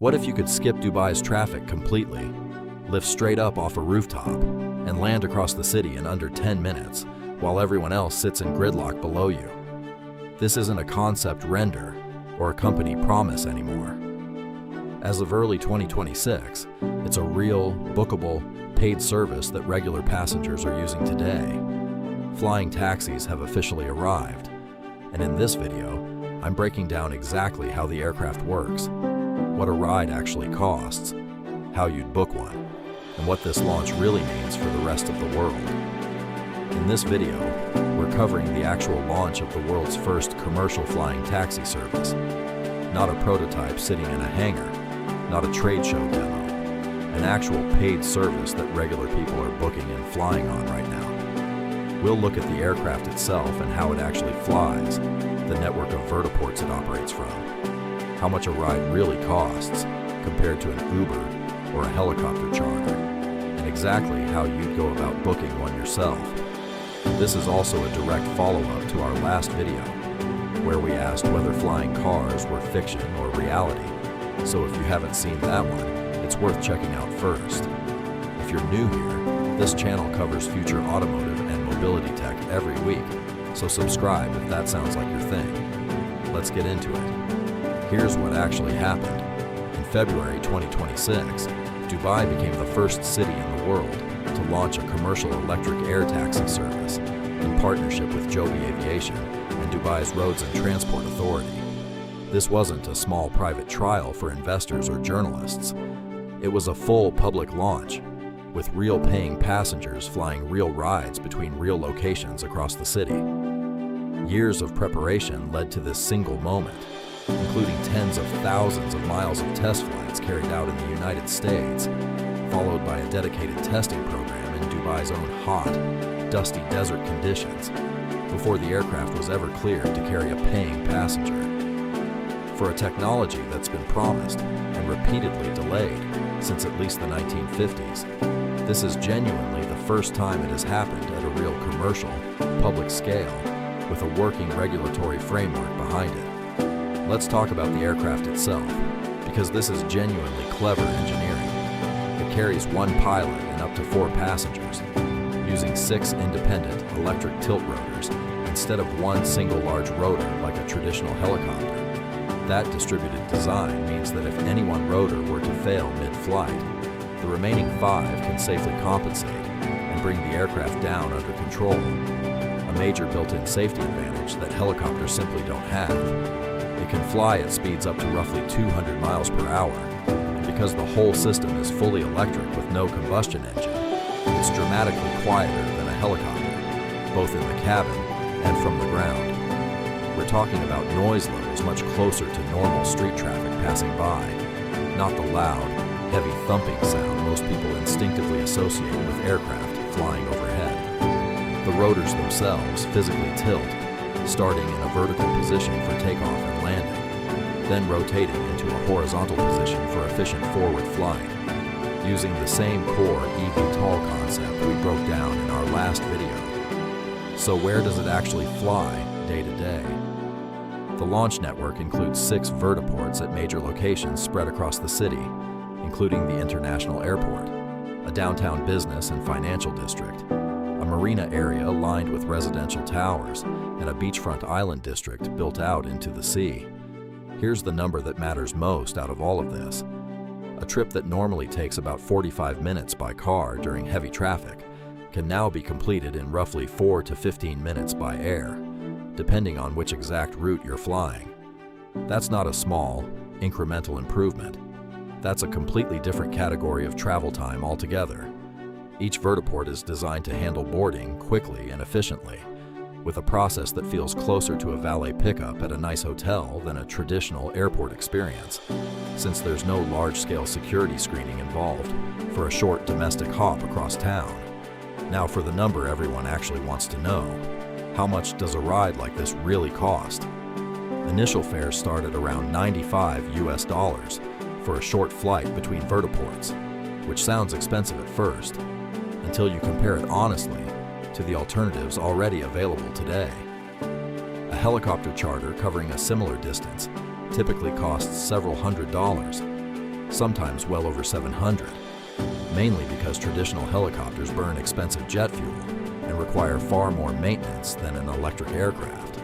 What if you could skip Dubai's traffic completely, lift straight up off a rooftop, and land across the city in under 10 minutes, while everyone else sits in gridlock below you? This isn't a concept render or a company promise anymore. As of early 2026, it's a real, bookable, paid service that regular passengers are using today. Flying taxis have officially arrived, and in this video, I'm breaking down exactly how the aircraft works, what a ride actually costs, how you'd book one, and what this launch really means for the rest of the world. In this video, we're covering the actual launch of the world's first commercial flying taxi service. Not a prototype sitting in a hangar, not a trade show demo, an actual paid service that regular people are booking and flying on right now. We'll look at the aircraft itself and how it actually flies, the network of vertiports it operates from, how much a ride really costs compared to an Uber or a helicopter charter, and exactly how you'd go about booking one yourself. This is also a direct follow-up to our last video, where we asked whether flying cars were fiction or reality. So if you haven't seen that one, it's worth checking out first. If you're new here, this channel covers future automotive and mobility tech every week, so subscribe if that sounds like your thing. Let's get into it. Here's what actually happened. In February 2026, Dubai became the first city in the world to launch a commercial electric air taxi service in partnership with Joby Aviation and Dubai's Roads and Transport Authority. This wasn't a small private trial for investors or journalists. It was a full public launch, with real paying passengers flying real rides between real locations across the city. Years of preparation led to this single moment, including tens of thousands of miles of test flights carried out in the United States, followed by a dedicated testing program in Dubai's own hot, dusty desert conditions, before the aircraft was ever cleared to carry a paying passenger. For a technology that's been promised and repeatedly delayed since at least the 1950s, this is genuinely the first time it has happened at a real commercial, public scale, with a working regulatory framework behind it. Let's talk about the aircraft itself, because this is genuinely clever engineering. It carries one pilot and up to 4 passengers, using 6 independent electric tilt rotors instead of one single large rotor like a traditional helicopter. That distributed design means that if any one rotor were to fail mid-flight, the remaining 5 can safely compensate and bring the aircraft down under control, a major built-in safety advantage that helicopters simply don't have. It can fly at speeds up to roughly 200 miles per hour, and because the whole system is fully electric with no combustion engine, it's dramatically quieter than a helicopter, both in the cabin and from the ground. We're talking about noise levels much closer to normal street traffic passing by, not the loud, heavy thumping sound most people instinctively associate with aircraft flying overhead. The rotors themselves physically tilt, starting in a vertical position for takeoff and landing, then rotating into a horizontal position for efficient forward flight, using the same core eVTOL concept we broke down in our last video. So where does it actually fly day to day? The launch network includes 6 vertiports at major locations spread across the city, including the International Airport, a downtown business and financial district, a marina area lined with residential towers, and a beachfront island district built out into the sea. Here's the number that matters most out of all of this. A trip that normally takes about 45 minutes by car during heavy traffic can now be completed in roughly 4 to 15 minutes by air, depending on which exact route you're flying. That's not a small, incremental improvement. That's a completely different category of travel time altogether. Each vertiport is designed to handle boarding quickly and efficiently, with a process that feels closer to a valet pickup at a nice hotel than a traditional airport experience, since there's no large-scale security screening involved for a short domestic hop across town. Now for the number everyone actually wants to know. How much does a ride like this really cost? Initial fares start at around $95 US for a short flight between vertiports, which sounds expensive at first, until you compare it honestly to the alternatives already available today. A helicopter charter covering a similar distance typically costs several $100s, sometimes well over 700, mainly because traditional helicopters burn expensive jet fuel and require far more maintenance than an electric aircraft.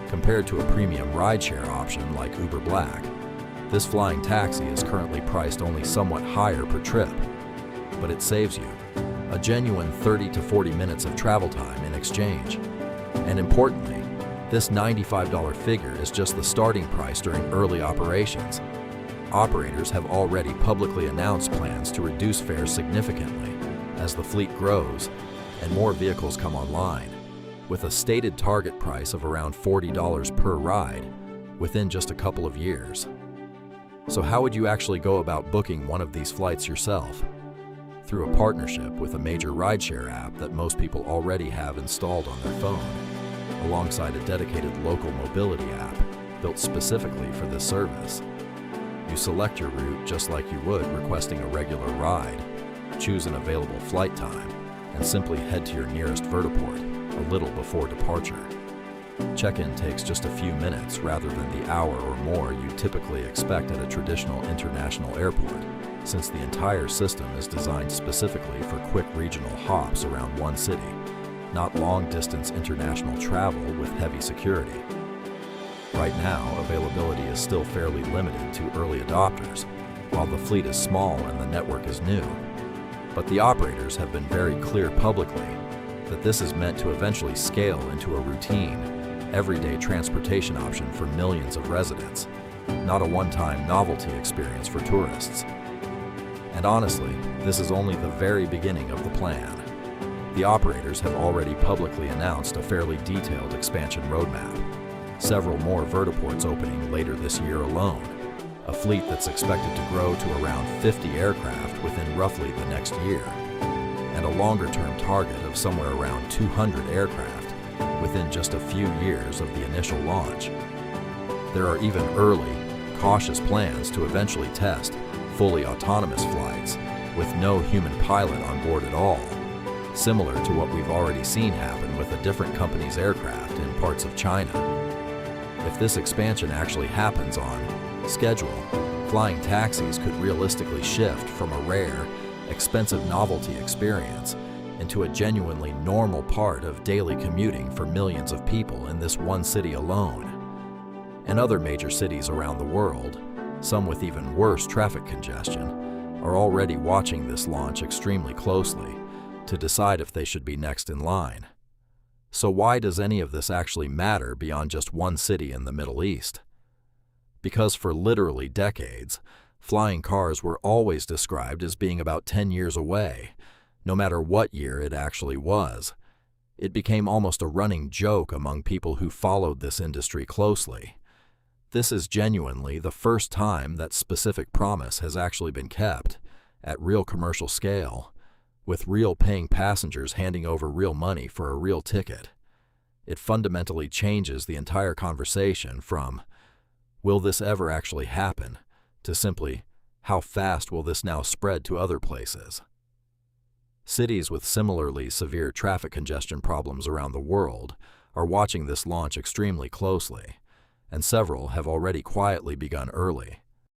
Compared to a premium rideshare option like Uber Black, this flying taxi is currently priced only somewhat higher per trip, but it saves you a genuine 30 to 40 minutes of travel time in exchange. And importantly, this $95 figure is just the starting price during early operations. Operators have already publicly announced plans to reduce fares significantly as the fleet grows and more vehicles come online, with a stated target price of around $40 per ride within just a couple of years. So how would you actually go about booking one of these flights yourself? Through a partnership with a major rideshare app that most people already have installed on their phone, alongside a dedicated local mobility app built specifically for this service. You select your route just like you would requesting a regular ride, choose an available flight time, and simply head to your nearest vertiport a little before departure. Check-in takes just a few minutes rather than the hour or more you typically expect at a traditional international airport, since the entire system is designed specifically for quick regional hops around one city, not long-distance international travel with heavy security. Right now, availability is still fairly limited to early adopters, while the fleet is small and the network is new. But the operators have been very clear publicly that this is meant to eventually scale into a routine, everyday transportation option for millions of residents, not a one-time novelty experience for tourists. And honestly, this is only the very beginning of the plan. The operators have already publicly announced a fairly detailed expansion roadmap, several more vertiports opening later this year alone, a fleet that's expected to grow to around 50 aircraft within roughly the next year, and a longer-term target of somewhere around 200 aircraft within just a few years of the initial launch. There are even early, cautious plans to eventually test fully autonomous flights with no human pilot on board at all, similar to what we've already seen happen with a different company's aircraft in parts of China. If this expansion actually happens on schedule, flying taxis could realistically shift from a rare, expensive novelty experience into a genuinely normal part of daily commuting for millions of people in this one city alone. And other major cities around the world, some with even worse traffic congestion, are already watching this launch extremely closely to decide if they should be next in line. So why does any of this actually matter beyond just one city in the Middle East? Because for literally decades, flying cars were always described as being about 10 years away, no matter what year it actually was. It became almost a running joke among people who followed this industry closely. This is genuinely the first time that specific promise has actually been kept at real commercial scale, with real paying passengers handing over real money for a real ticket. It fundamentally changes the entire conversation from, will this ever actually happen, to simply, how fast will this now spread to other places? Cities with similarly severe traffic congestion problems around the world are watching this launch extremely closely, and several have already quietly begun early.